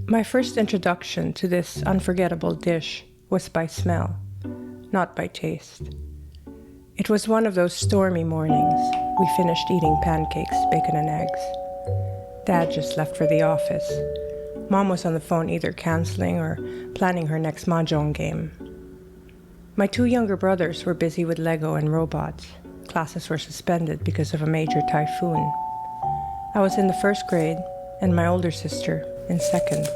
My first introduction to this unforgettable dish was by smell, not by taste. It was one of those stormy mornings. We finished eating pancakes, bacon and eggs. Dad just left for the office. Mom was on the phone either canceling or planning her next mahjong game. My two younger brothers were busy with Lego and robots. Classes were suspended because of a major typhoon. I was in the first grade and my older sister in second.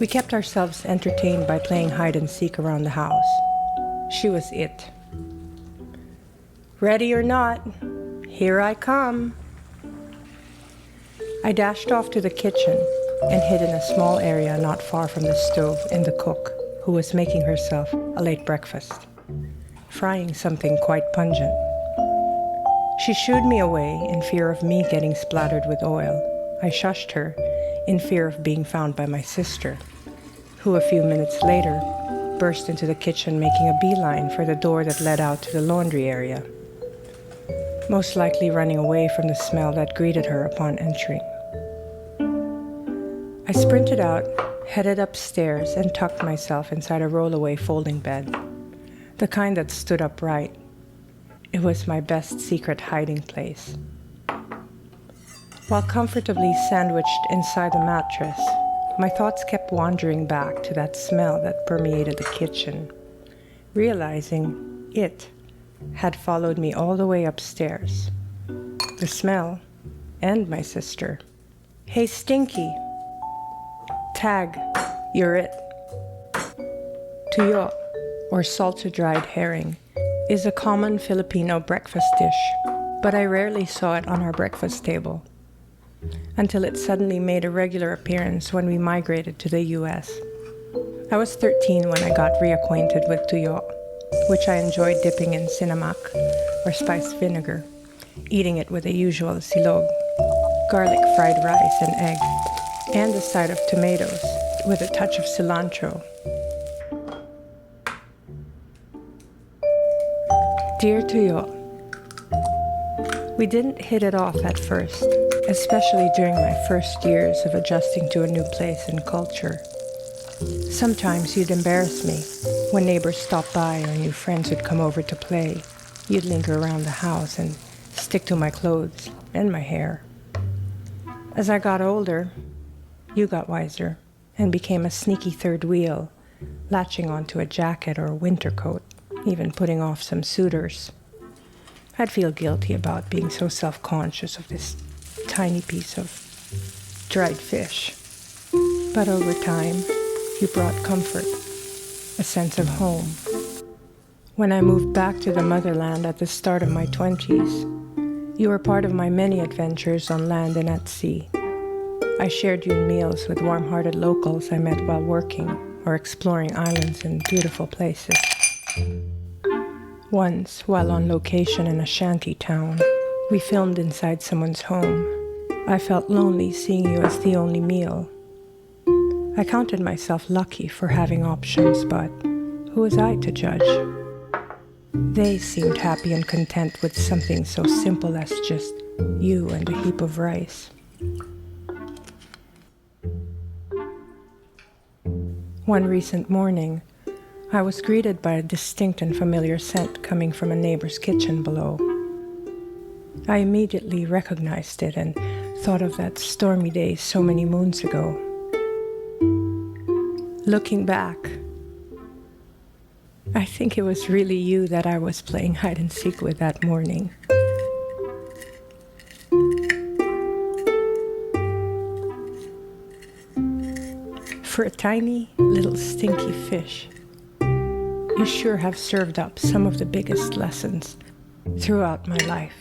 We kept ourselves entertained by playing hide and seek around the house. She was it. Ready or not, here I come. I dashed off to the kitchen and hid in a small area not far from the stove and the cook, who was making herself a late breakfast, frying something quite pungent. She shooed me away in fear of me getting splattered with oil. I shushed her in fear of being found by my sister, who a few minutes later burst into the kitchen making a beeline for the door that led out to the laundry area, most likely running away from the smell that greeted her upon entering. I sprinted out, headed upstairs, and tucked myself inside a roll-away folding bed, the kind that stood upright. It was my best secret hiding place. While comfortably sandwiched inside the mattress, my thoughts kept wandering back to that smell that permeated the kitchen, realizing it had followed me all the way upstairs. The smell and my sister. Hey, Stinky. Tag, you're it. Tuyo, or salted dried herring, is a common Filipino breakfast dish, but I rarely saw it on our breakfast table, until it suddenly made a regular appearance when we migrated to the US. I was 13 when I got reacquainted with tuyo, which I enjoyed dipping in sinamak, or spiced vinegar, eating it with the usual silog, garlic fried rice and egg, and a side of tomatoes with a touch of cilantro. Dear Tuyo, we didn't hit it off at first, especially during my first years of adjusting to a new place and culture. Sometimes you'd embarrass me. When neighbors stopped by or new friends would come over to play, you'd linger around the house and stick to my clothes and my hair. As I got older, you got wiser and became a sneaky third wheel, latching onto a jacket or winter coat, even putting off some suitors. I'd feel guilty about being so self-conscious of this tiny piece of dried fish. But over time, you brought comfort, a sense of home. When I moved back to the motherland at the start of my 20s, you were part of my many adventures on land and at sea. I shared you in meals with warm-hearted locals I met while working or exploring islands and beautiful places. Once, while on location in a shanty town, we filmed inside someone's home. I felt lonely seeing you as the only meal. I counted myself lucky for having options, but who was I to judge? They seemed happy and content with something so simple as just you and a heap of rice. One recent morning, I was greeted by a distinct and familiar scent coming from a neighbor's kitchen below. I immediately recognized it and thought of that stormy day so many moons ago. Looking back, I think it was really you that I was playing hide and seek with that morning. For a tiny little stinky fish, you sure have served up some of the biggest lessons throughout my life.